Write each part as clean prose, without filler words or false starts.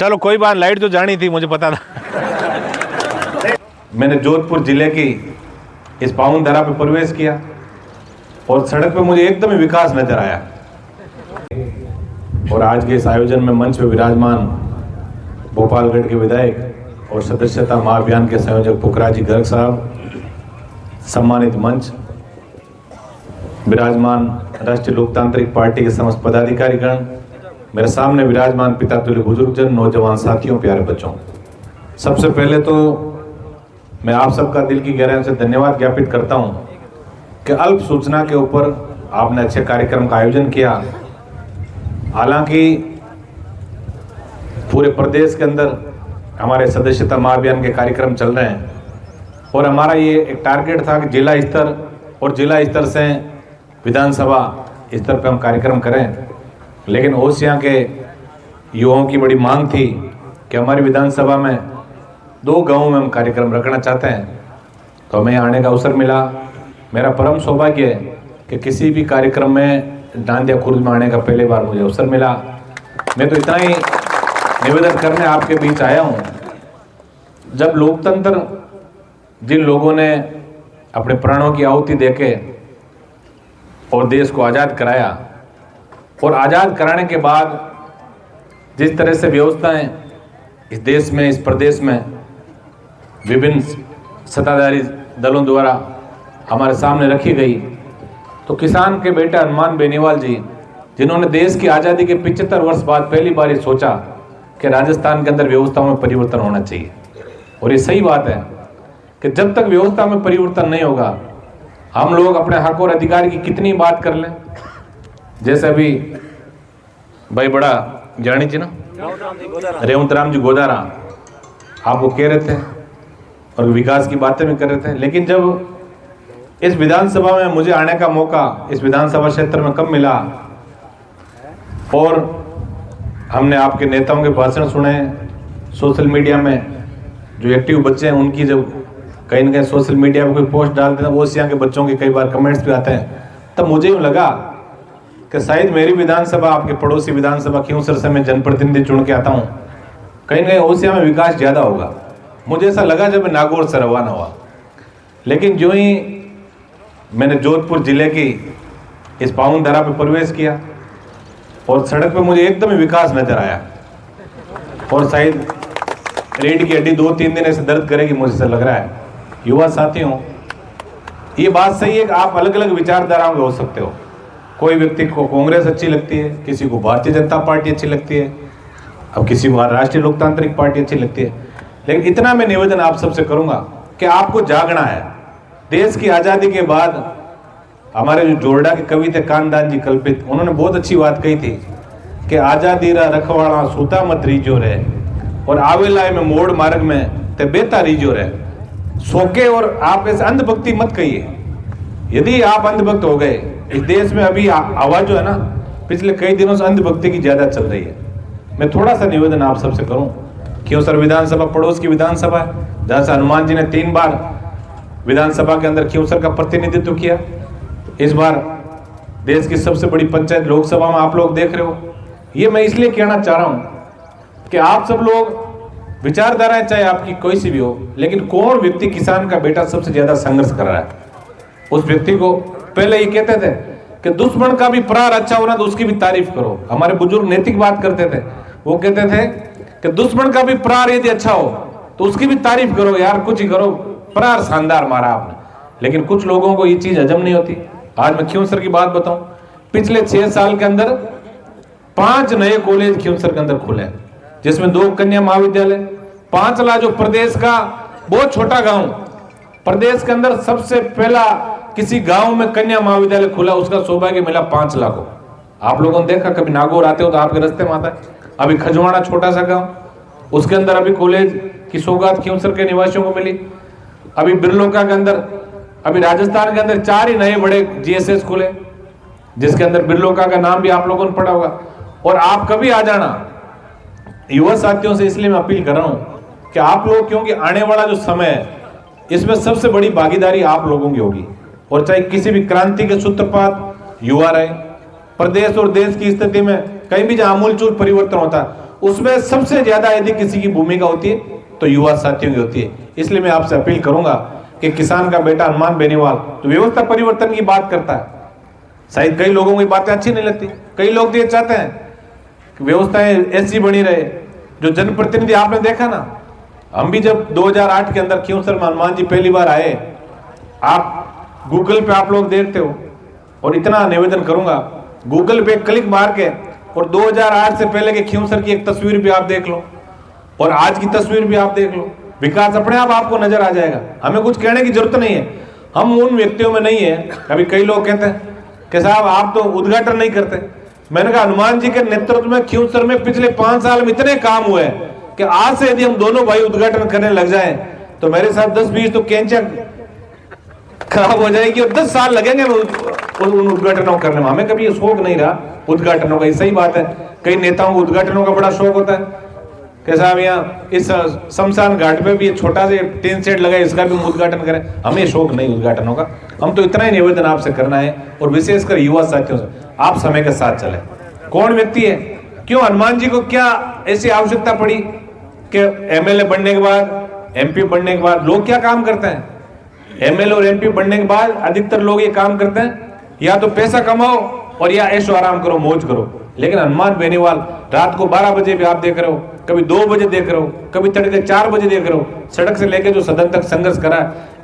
चलो कोई बात, लाइट तो जानी थी, मुझे पता था। मैंने जोधपुर जिले की इस पावन धरा पे प्रवेश किया और सड़क पे मुझे एकदम ही विकास नजर आया। और आज के इस आयोजन में मंच पे विराजमान भोपालगढ़ के विधायक और सदस्यता महाअभियान के संयोजक पुखराज जी गर्ग साहब, सम्मानित मंच, विराजमान राष्ट्रीय लोकतांत्रिक पार्टी के समस्त पदाधिकारीगण, मेरे सामने विराजमान पिता तुल्य बुजुर्गजन, नौजवान साथियों, प्यारे बच्चों, सबसे पहले तो मैं आप सबका दिल की गहराई से धन्यवाद ज्ञापित करता हूं कि अल्प सूचना के ऊपर आपने अच्छे कार्यक्रम का आयोजन किया। हालांकि पूरे प्रदेश के अंदर हमारे सदस्यता महाअभियान के कार्यक्रम चल रहे हैं और हमारा ये एक टारगेट था कि जिला स्तर और जिला स्तर से विधानसभा स्तर पर हम कार्यक्रम करें, लेकिन ओसियां के युवाओं की बड़ी मांग थी कि हमारी विधानसभा में 2 गांवों में हम कार्यक्रम रखना चाहते हैं, तो हमें आने का अवसर मिला। मेरा परम सौभाग्य है कि किसी भी कार्यक्रम में डांडिया खुर्द में आने का पहली बार मुझे अवसर मिला। मैं तो इतना ही निवेदन करने आपके बीच आया हूँ, जब लोकतंत्र जिन लोगों ने अपने प्राणों की आहुति देके और देश को आज़ाद कराया और आज़ाद कराने के बाद जिस तरह से व्यवस्थाएं इस देश में, इस प्रदेश में विभिन्न सत्ताधारी दलों द्वारा हमारे सामने रखी गई, तो किसान के बेटा हनुमान बेनीवाल जी, जिन्होंने देश की आज़ादी के 75 वर्ष बाद पहली बार ये सोचा कि राजस्थान के अंदर व्यवस्थाओं में परिवर्तन होना चाहिए। और ये सही बात है कि जब तक व्यवस्था में परिवर्तन नहीं होगा, हम लोग अपने हक और अधिकार की कितनी बात कर लें। जैसे अभी भाई बड़ा जानी जी ना, रेवंत राम जी गोदारा, आप वो कह रहे थे और विकास की बातें भी कर रहे थे, लेकिन जब इस विधानसभा में मुझे आने का मौका इस विधानसभा क्षेत्र में कब मिला और हमने आपके नेताओं के भाषण सुने, सोशल मीडिया में जो एक्टिव बच्चे हैं उनकी जब कहीं ना कहीं सोशल मीडिया पर कोई पोस्ट डालते हैं, ओसियां के बच्चों के कई बार कमेंट्स भी आते हैं, तब मुझे यूँ लगा कि शायद मेरी विधानसभा, आपके पड़ोसी विधानसभा खियूंसर से मैं जनप्रतिनिधि चुन के आता हूँ, कहीं ना कहीं ओसिया में विकास ज़्यादा होगा। मुझे ऐसा लगा जब मैं नागौर से रवाना हुआ, लेकिन जो ही मैंने जोधपुर जिले की इस पावन धरा पे प्रवेश किया और सड़क पे मुझे एकदम ही विकास नजर आया और शायद रीढ़ की हड्डी 2-3 दिन ऐसे दर्द करेगी, मुझे ऐसा लग रहा है। युवा साथियों, ये बात सही है कि आप अलग अलग विचारधाराओं के हो सकते हो। कोई व्यक्ति को कांग्रेस अच्छी लगती है, किसी को भारतीय जनता पार्टी अच्छी लगती है, अब किसी को राष्ट्रीय लोकतांत्रिक पार्टी अच्छी लगती है, लेकिन इतना मैं निवेदन आप सबसे करूंगा कि आपको जागना है। देश की आज़ादी के बाद हमारे जो जोरडा के कवि थे कानदान जी कल्पित, उन्होंने बहुत अच्छी बात कही थी कि आज़ादी रा रखवाड़ा सूता मत रीजो रहे और आवेलाए में मोड़ मार्ग में ते बेता रीजो रहे सोके। और आप ऐसे अंधभक्ति मत कहिए। यदि आप अंधभक्त हो गए, इस देश में अभी आवाज जो है ना, पिछले कई दिनों से अंधभक्ति की ज्यादा चल रही है। मैं थोड़ा सा निवेदन आप सबसे करूं, खियूंसर विधानसभा पड़ोस की विधानसभा है, जहां से हनुमान जी ने 3 बार विधानसभा के अंदर खियूंसर का प्रतिनिधित्व किया। इस बार देश की सबसे बड़ी पंचायत लोकसभा में आप लोग देख रहे हो। ये मैं इसलिए कहना चाह रहा हूं कि आप सब लोग विचारधाराएं चाहे आपकी कोई सी भी हो, लेकिन कौन व्यक्ति किसान का बेटा सबसे ज्यादा संघर्ष कर रहा है, उस व्यक्ति को पहले ये कहते थे कि दुश्मन का भी प्रार अच्छा होना तो उसकी भी तारीफ करो। हमारे बुजुर्ग नैतिक बात करते थे, वो कहते थे कि दुश्मन का भी प्रार यदि अच्छा हो तो उसकी भी तारीफ करो, यार कुछ ही करो, प्रार शानदार मारा आपने। लेकिन कुछ लोगों को ये चीज हजम नहीं होती। आज मैं खियूंसर की बात बताऊं, पिछले 6 साल के अंदर 5 नए कॉलेज खियूंसर के अंदर खुले, जिसमें 2 कन्या महाविद्यालय। 5 लाख, जो प्रदेश का बहुत छोटा गांव, प्रदेश के अंदर सबसे पहला किसी गांव में कन्या महाविद्यालय खुला, उसका सौभाग्य मिला 5 लाख को। आप लोगों ने देखा, कभी नागौर आते हो तो आपके रास्ते में आता है। अभी खजवाड़ा छोटा सा गांव, उसके अंदर अभी कॉलेज की सौगात खियूंसर के निवासियों को मिली। अभी बिरलोका के अंदर, अभी राजस्थान के अंदर 4 ही नए बड़े जीएसएस खुले, जिसके अंदर बिरलोका का नाम भी आप लोगों ने पढ़ा होगा। और आप कभी आ जाना, युवा साथियों से इसलिए मैं अपील कर रहा हूं कि आप लोग, क्योंकि आने वाला जो समय है इसमें सबसे बड़ी भागीदारी आप लोगों की होगी। और चाहे किसी भी क्रांति के सूत्रपात युवा रहे, प्रदेश और देश की स्थिति में कहीं भी जहां आमूलचूल परिवर्तन होता है उसमें सबसे ज्यादा यदि किसी की भूमिका होती है तो युवा साथियों की होती है। इसलिए मैं आपसे अपील करूंगा कि किसान का बेटा हनुमान बेनीवाल तो व्यवस्था परिवर्तन की बात करता है। शायद कई लोगों को बातें अच्छी नहीं लगती, कई लोग तो ये चाहते हैं कि व्यवस्थाएं ऐसी बनी रहे। जो जनप्रतिनिधि आपने देखा ना, हम भी जब 2008 के अंदर खियोसर में हनुमान जी पहली बार आए, आप गूगल पे आप लोग देखते हो, और इतना निवेदन करूंगा गूगल पे क्लिक मार के और 2008 से पहले के खियोसर की एक तस्वीर भी आप देख लो और आज की तस्वीर भी आप देख लो, विकास अपने आप आपको नजर आ जाएगा। हमें कुछ कहने की जरूरत नहीं है, हम उन व्यक्तियों में नहीं है। अभी कई लोग कहते हैं कि साहब आप तो उद्घाटन नहीं करते। मैंने कहा हनुमान जी के नेतृत्व में खियोसर में पिछले 5 साल में इतने काम हुए कि आज से यदि हम दोनों भाई उद्घाटन करने लग जाएं तो मेरे साथ 10-20 तो कैंचा खराब हो जाएगी और 10 साल लगेंगे उन उद्घाटनों करने में। हमें कभी ये शौक नहीं रहा उद्घाटनों का, ये सही बात है। कई नेताओं को उद्घाटनों का बड़ा शौक होता है कि साहब यहाँ इस शमशान घाट पे भी ये छोटा से टीन सेट लगा है, इसका भी हम उद्घाटन करें। हमें शौक नहीं उद्घाटनों का, हम तो इतना ही निवेदन आपसे करना है और विशेषकर युवा साथियों से, आप समय के साथ चले। कौन व्यक्ति है, क्यों हनुमान जी को क्या ऐसी आवश्यकता पड़ी कि एमएलए बनने के बाद, एमपी बनने के बाद लोग क्या काम करते हैं? एमएलए और एमपी बनने के बाद अधिकतर लोग ये काम करते हैं या तो पैसा कमाओ और या ऐशो आराम करो, मौज करो। लेकिन हनुमान बेनीवाल रात को 12 बजे भी आप देख रहे हो, कभी 2 बजे देख रहे हो, कभी तड़के 4 बजे देख रहे हो, सड़क से लेकर जो सदन तक संघर्ष करा।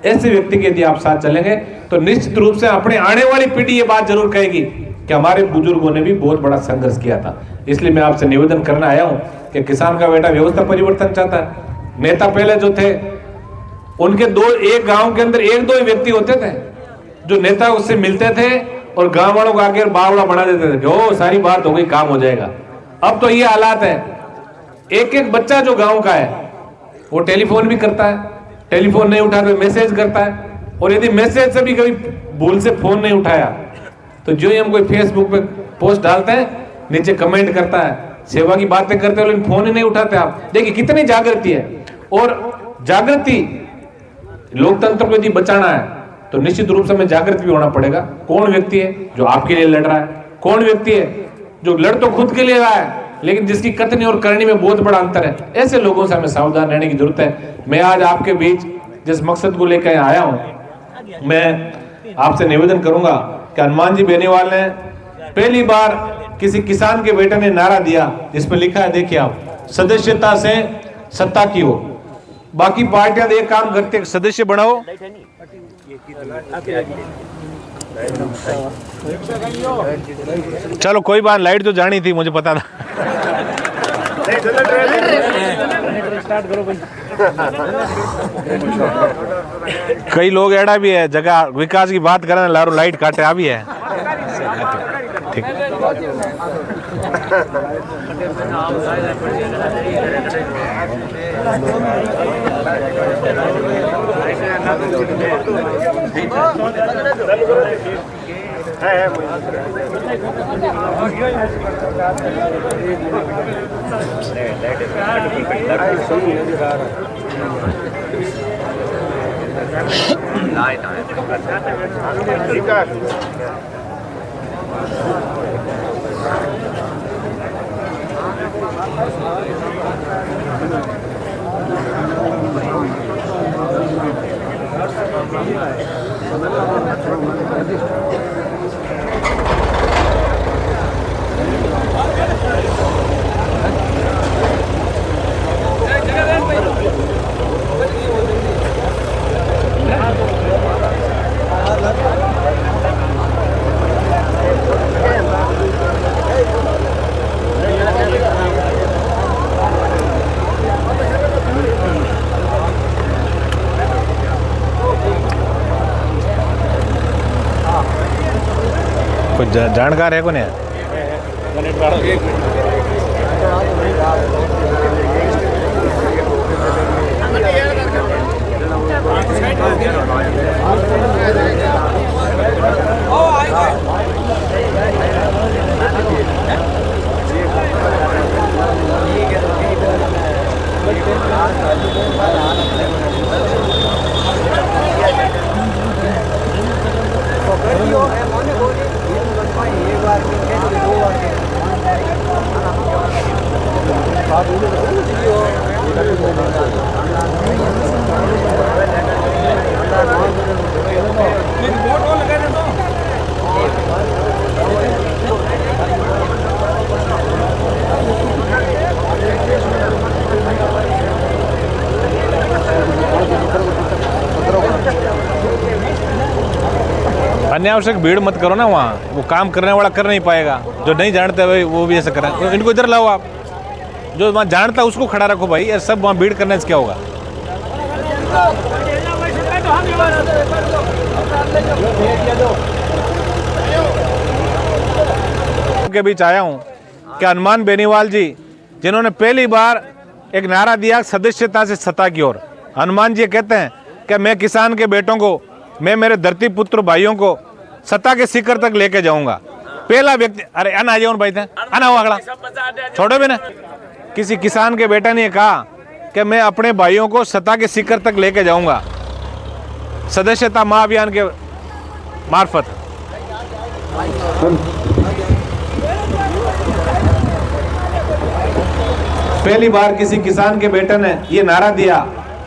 ऐसे व्यक्ति के यदि आप साथ चलेंगे तो निश्चित रूप से अपने आने वाली पीढ़ी ये बात जरूर कहेगी कि हमारे बुजुर्गों ने भी बहुत बड़ा संघर्ष किया था। इसलिए मैं आपसे निवेदन करना आया हूं कि किसान का बेटा व्यवस्था परिवर्तन चाहता है। नेता पहले जो थे उनके एक गांव के अंदर 1-2 ही व्यक्ति होते थे जो नेता उससे मिलते थे और गांव वालों को आगे बावड़ा बना देते थे कि ओ सारी बात हो गई, काम हो जाएगा। अब तो ये हालात है, एक बच्चा जो गांव का है वो टेलीफोन भी करता है, टेलीफोन नहीं उठा तो मैसेज करता है, और यदि मैसेज से भी कभी भूल से फोन नहीं उठाया तो जो ही हम कोई फेसबुक पे पोस्ट डालते हैं नीचे कमेंट करता है, सेवा की बातें करते हो लेकिन फोन ही नहीं उठाते। आप देखिए कितनी जागृति है। और जागृति लोकतंत्र को यदि बचाना है तो निश्चित रूप से हमें जागृत भी होना पड़ेगा। कौन व्यक्ति है जो आपके लिए लड़ रहा है, कौन व्यक्ति है जो लड़ तो खुद के लिए रहा है लेकिन जिसकी कथनी और करनी में बहुत बड़ा अंतर है। ऐसे लोगों से हमें सावधान रहने की जरूरत है। मैं आज आपके बीच जिस मकसद को लेकर आया हूं, मैं आपसे निवेदन करूंगा कि हनुमान जी बेनीवाल ने पहली बार किसी किसान के बेटे ने नारा दिया जिसमें लिखा है, देखिए आप, सदस्यता से सत्ता की हो। बाकी पार्टियां एक काम करते हैं, सदस्य बनाओ, चलो कोई बात, लाइट तो जानी थी मुझे पता था। कई लोग एड़ा भी है जगह विकास की बात करने लारो लाइट काटे आ भी है। ठीक कुछ जानकार है को नहीं? अनावश्यक भीड़ मत करो ना वहाँ, वो काम करने वाला कर नहीं पाएगा, जो नहीं जानते भाई वो भी ऐसा करें। इनको इधर लाओ आप, जो वहाँ जानता है उसको खड़ा रखो भाई, ये सब वहाँ भीड़ करने से क्या होगा। के बीच आया हूँ कि हनुमान बेनीवाल जी जिन्होंने पहली बार एक नारा दिया सदस्यता से सत्ता की ओर। हनुमान जी कहते हैं कि मैं किसान के बेटों को, मैं मेरे धरती पुत्र भाइयों को सत्ता के शिखर तक लेके जाऊंगा। पहला व्यक्ति, अरे अना आ जाओ भाई थे, अना हो अगला छोड़ो भी ना। किसी किसान के बेटा ने कहा कि मैं अपने भाइयों को सत्ता के शिखर तक लेके जाऊंगा सदस्यता महाअभियान के मार्फत। पहली बार किसी किसान के बेटे ने ये नारा दिया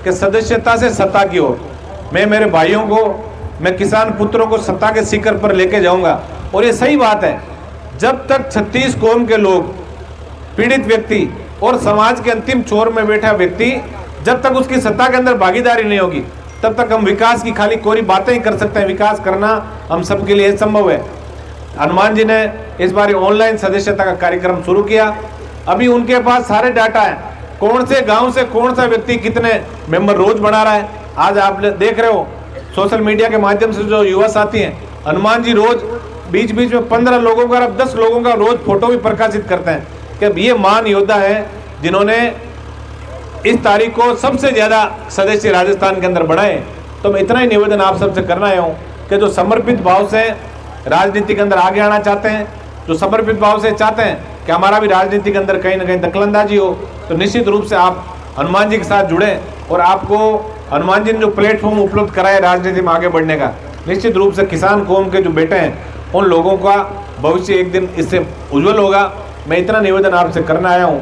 कि सदस्यता से सत्ता की ओर, मैं मेरे भाइयों को, मैं किसान पुत्रों को सत्ता के शिखर पर लेके जाऊंगा। और ये सही बात है, जब तक 36 कौम के लोग, पीड़ित व्यक्ति और समाज के अंतिम छोर में बैठा व्यक्ति, जब तक उसकी सत्ता के अंदर भागीदारी नहीं होगी, तब तक हम विकास की खाली कोरी बातें ही कर सकते हैं। विकास करना हम सबके लिए संभव है। हनुमान जी ने इस बार ऑनलाइन सदस्यता का कार्यक्रम शुरू किया। अभी उनके पास सारे डाटा है, कौन से गांव से कौन सा व्यक्ति कितने मेंबर रोज बना रहा है। आज आप देख रहे हो सोशल मीडिया के माध्यम से जो युवा साथी हैं, हनुमान जी रोज बीच बीच में 15 लोगों का, 10 लोगों का रोज फोटो भी प्रकाशित करते हैं कि ये महान योद्धा है जिन्होंने इस तारीख को सबसे ज़्यादा सदस्य राजस्थान के अंदर बढ़ाए। तो मैं इतना ही निवेदन आप सबसे करना आया हूँ कि जो समर्पित भाव से राजनीति के अंदर आगे आना चाहते हैं, जो समर्पित भाव से चाहते हैं कि हमारा भी राजनीति के अंदर कहीं ना कहीं दखलंदाजी हो, तो निश्चित रूप से आप हनुमान जी के साथ जुड़े। और आपको हनुमान जी ने जो प्लेटफॉर्म उपलब्ध कराया राजनीति में आगे बढ़ने का, निश्चित रूप से किसान कौम के जो बेटे हैं उन लोगों का भविष्य एक दिन इससे उज्जवल होगा। मैं इतना निवेदन आपसे करना आया हूँ।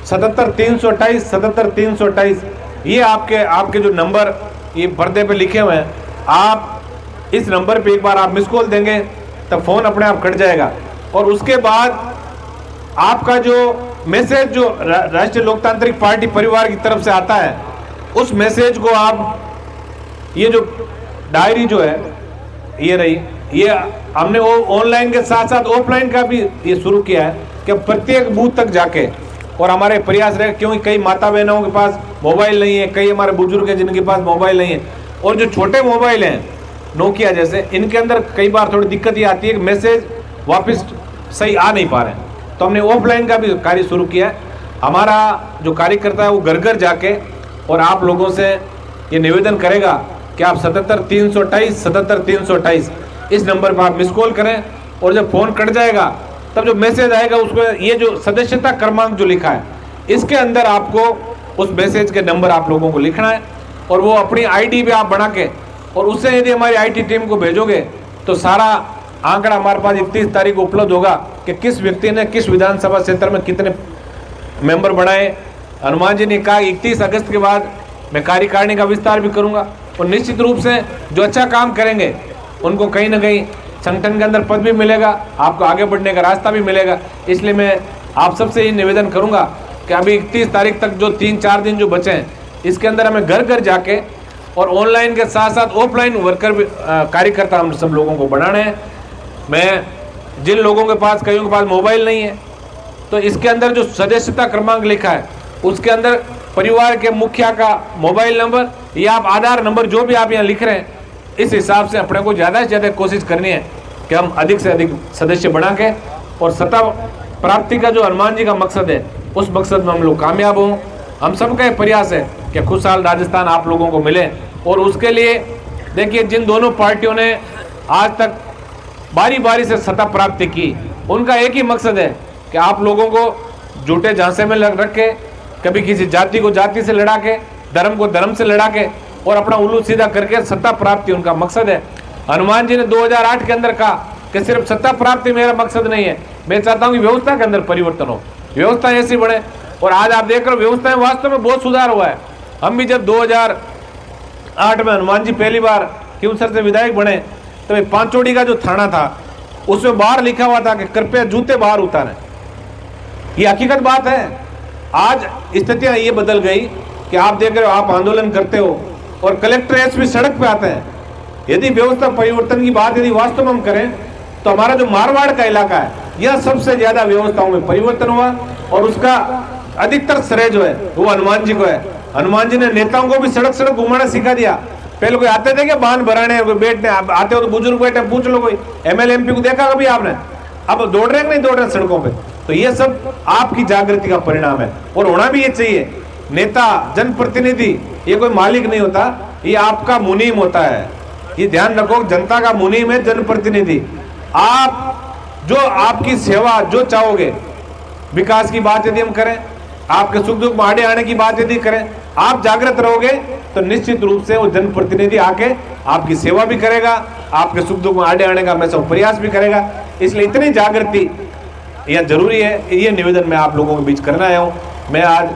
77-328 77-328 ये आपके जो नंबर ये पर्दे पे लिखे हुए हैं, आप इस नंबर पे एक बार आप मिस कॉल देंगे तब फ़ोन अपने आप कट जाएगा। और उसके बाद आपका जो मैसेज जो राष्ट्रीय लोकतांत्रिक पार्टी परिवार की तरफ से आता है, उस मैसेज को आप, ये जो डायरी जो है ये रही, ये हमने वो ऑनलाइन के साथ साथ ऑफलाइन का भी ये शुरू किया है कि प्रत्येक बूथ तक जाके, और हमारे प्रयास रहे, क्योंकि कई माता बहनों के पास मोबाइल नहीं है, कई हमारे बुजुर्ग हैं जिनके पास मोबाइल नहीं है, और जो छोटे मोबाइल हैं नोकिया जैसे, इनके अंदर कई बार थोड़ी दिक्कत ये आती है कि मैसेज वापस सही आ नहीं पा रहे हैं। तो हमने ऑफलाइन का भी कार्य शुरू किया है। हमारा जो कार्यकर्ता है वो घर घर जाके और आप लोगों से ये निवेदन करेगा कि आप 77-328 77-328 इस नंबर पर आप मिस कॉल करें, और जब फ़ोन कट जाएगा तब जो मैसेज आएगा उसको, ये जो सदस्यता क्रमांक जो लिखा है इसके अंदर आपको उस मैसेज के नंबर आप लोगों को लिखना है, और वो अपनी आईडी भी आप बना के, और उससे यदि हमारी आईटी टीम को भेजोगे तो सारा आंकड़ा हमारे पास 31 तारीख को उपलब्ध होगा कि किस व्यक्ति ने किस विधानसभा क्षेत्र में कितने मेंबर बनाए। हनुमान जी ने कहा 31 अगस्त के बाद मैं कार्यकारिणी का विस्तार भी करूंगा, और निश्चित रूप से जो अच्छा काम करेंगे उनको कहीं ना कहीं संगठन के अंदर पद भी मिलेगा, आपको आगे बढ़ने का रास्ता भी मिलेगा। इसलिए मैं आप सबसे ये निवेदन करूंगा कि अभी 31 तारीख तक जो 3-4 दिन जो बचे हैं, इसके अंदर हमें घर घर जाके और ऑनलाइन के साथ साथ ऑफलाइन वर्कर भी कार्यकर्ता हम सब लोगों को बनाने हैं। मैं जिन लोगों के पास, कईयों के पास मोबाइल नहीं है, तो इसके अंदर जो सदस्यता क्रमांक लिखा है उसके अंदर परिवार के मुखिया का मोबाइल नंबर या आप आधार नंबर जो भी आप यहाँ लिख रहे हैं, इस हिसाब से अपने को ज़्यादा से ज़्यादा कोशिश करनी है कि हम अधिक से अधिक सदस्य बना के, और सत्ता प्राप्ति का जो हनुमान जी का मकसद है उस मकसद में हम लोग कामयाब हों। हम सबका प्रयास है कि खुशहाल राजस्थान आप लोगों को मिले, और उसके लिए देखिए जिन दोनों पार्टियों ने आज तक बारी बारी से सत्ता प्राप्ति की, उनका एक ही मकसद है कि आप लोगों को झूठे झांसे में रख के, कभी किसी जाति को जाति से लड़ा के, धर्म को धर्म से लड़ा के और अपना उल्लू सीधा करके सत्ता प्राप्ति उनका मकसद है। हनुमान जी ने 2008 के अंदर कहा कि सिर्फ सत्ता प्राप्ति मेरा मकसद नहीं है, मैं चाहता हूँ कि व्यवस्था के अंदर परिवर्तन हो, व्यवस्था ऐसी बने, और आज आप देख रहे हो व्यवस्था में वास्तव में बहुत सुधार हुआ है। हम भी जब 2008 में हनुमान जी पहली बार खींवसर से विधायक बने तो पांचोड़ी का जो थाना था उसमें बाहर लिखा हुआ था कि कृपया जूते बाहर उतारें। ये हकीकत बात है। आज स्थितियां ये बदल गई कि आप देख रहे हो, आप आंदोलन करते हो और कलेक्टर एसपी सड़क पे आते हैं। यदि व्यवस्था परिवर्तन की बात यदि वास्तव में हम करें तो हमारा जो मारवाड़ का इलाका है यह सबसे ज्यादा व्यवस्थाओं में परिवर्तन हुआ और उसका अधिकतर श्रेय जो है वो हनुमान जी को है। हनुमान जी ने नेताओं को भी सड़क सड़क घुमाना सिखा दिया। पहले कोई आते थे क्या बांध भराने, कोई बैठने, आते हो तो बुजुर्ग बैठे पूछ लो, कोई एमएलए एमपी को देखा कभी आपने? अब दौड़ रहे नहीं दौड़ रहे सड़कों पे? तो ये सब आपकी जागृति का परिणाम है और होना भी ये चाहिए। नेता, जनप्रतिनिधि ये कोई मालिक नहीं होता, ये आपका मुनीम होता है। ये ध्यान रखो, जनता का मुनीम है जनप्रतिनिधि। आप जो आपकी सेवा जो चाहोगे, विकास की बात यदि हम करें, आपके सुख दुख में आड़े आने की बात यदि करें, आप जागृत रहोगे तो निश्चित रूप से वो जनप्रतिनिधि आके आपकी सेवा भी करेगा, आपके सुख दुख में आड़े आने का हमेशा प्रयास भी करेगा। इसलिए इतनी जागृति यह जरूरी है। ये निवेदन मैं आप लोगों के बीच करना आया हूँ। मैं आज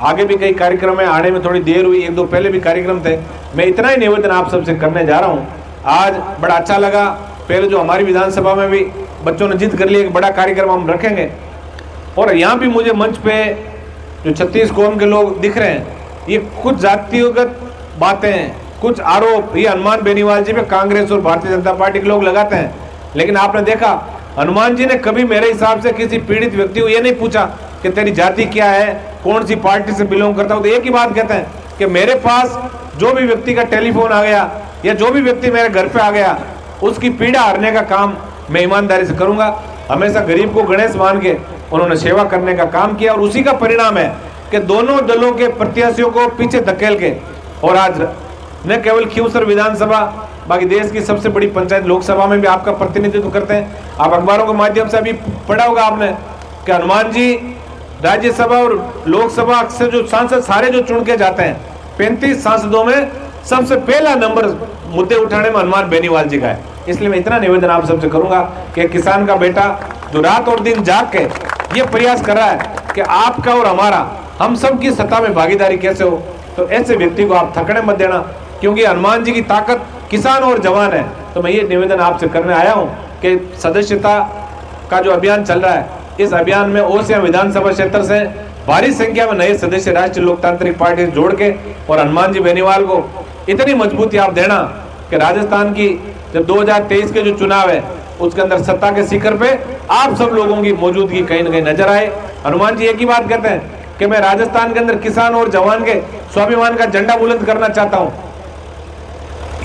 आगे भी कई कार्यक्रम में आने में थोड़ी देर हुई, एक दो पहले भी कार्यक्रम थे। मैं इतना ही निवेदन आप सबसे करने जा रहा हूँ। आज बड़ा अच्छा लगा, पहले जो हमारी विधानसभा में भी बच्चों ने जिद कर लिया एक बड़ा कार्यक्रम हम रखेंगे, और यहाँ भी मुझे मंच पे जो 36 कौम के लोग दिख रहे हैं, ये कुछ जातियोगत बातें, कुछ आरोप ये हनुमान बेनीवाल जी पे कांग्रेस और भारतीय जनता पार्टी के लोग लगाते हैं। लेकिन आपने देखा हनुमान जी ने कभी मेरे हिसाब से किसी पीड़ित व्यक्ति को ये नहीं पूछा कि तेरी जाति क्या है, कौन सी पार्टी से बिलोंग करता हूँ। तो एक ही बात कहते हैं कि मेरे पास जो भी व्यक्ति का टेलीफोन आ गया या जो भी व्यक्ति मेरे घर पे आ गया, उसकी पीड़ा हरने का काम मैं ईमानदारी से करूंगा। हमेशा गरीब को गणेश मान के उन्होंने सेवा करने का काम किया और उसी का परिणाम है कि दोनों दलों के प्रत्याशियों को पीछे धकेल के और आज न केवल खींवसर विधानसभा, बाकी देश की सबसे बड़ी पंचायत लोकसभा में भी आपका प्रतिनिधित्व करते हैं। आप अखबारों के माध्यम से अभी पढ़ा होगा आपने कि हनुमान जी राज्यसभा और लोकसभा से जो सांसद सारे जो चुन के जाते हैं, 35 सांसदों में सबसे पहला नंबर मुद्दे उठाने में हनुमान बेनीवाल जी का है। इसलिए मैं इतना निवेदन आप सबसे करूंगा कि किसान का बेटा जो रात और दिन जाग के ये प्रयास कर रहा है कि आपका और हमारा, हम सब की सत्ता में भागीदारी कैसे हो, तो ऐसे व्यक्ति को आप थकने मत देना, क्योंकि हनुमान जी की ताकत किसान और जवान है। तो मैं ये निवेदन आपसे करने आया हूँ कि सदस्यता का जो अभियान चल रहा है, इस अभियान में ओसियां विधानसभा क्षेत्र से भारी संख्या में नए सदस्य राष्ट्रीय लोकतांत्रिक पार्टी जोड़ के और हनुमान जी बेनीवाल को इतनी मजबूती आप देना कि राजस्थान की जब 2023 के जो चुनाव है उसके अंदर सत्ता के शिखर पे आप सब लोगों की मौजूदगी कहीं न कहीं नजर आए। हनुमान जी एक ही बात कहते हैं कि मैं राजस्थान के अंदर किसान और जवान के स्वाभिमान का झंडा बुलंद करना चाहता हूं।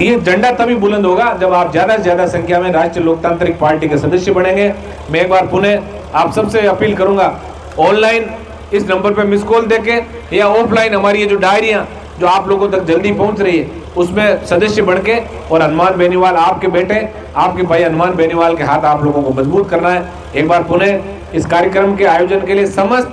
ये झंडा तभी बुलंद होगा जब आप ज्यादा से ज्यादा संख्या में राष्ट्रीय लोकतांत्रिक पार्टी के सदस्य बनेंगे। मैं एक बार पुनः आप सबसे अपील करूंगा, ऑनलाइन इस नंबर पे मिस कॉल देके या ऑफलाइन हमारी ये जो डायरियां जो आप लोगों तक जल्दी पहुंच रही है उसमें सदस्य बन के और हनुमान बेनीवाल आपके बेटे, आपके भाई हनुमान बेनीवाल के हाथ आप लोगों को मजबूत करना है। एक बार पुनः इस कार्यक्रम के आयोजन के लिए समस्त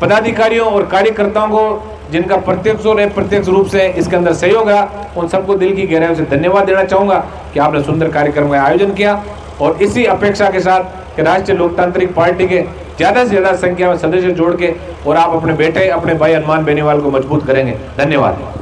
पदाधिकारियों और कार्यकर्ताओं को जिनका प्रत्यक्ष और अप्रत्यक्ष रूप से इसके अंदर सहयोग रहा, उन सबको दिल की गहराइयों से धन्यवाद देना चाहूंगा कि आपने सुंदर कार्यक्रम का आयोजन किया। और इसी अपेक्षा के साथ कि राष्ट्रीय लोकतांत्रिक पार्टी के ज्यादा से ज्यादा संख्या में सदस्य जोड़ के और आप अपने बेटे, अपने भाई हनुमान बेनीवाल को मजबूत करेंगे। धन्यवाद।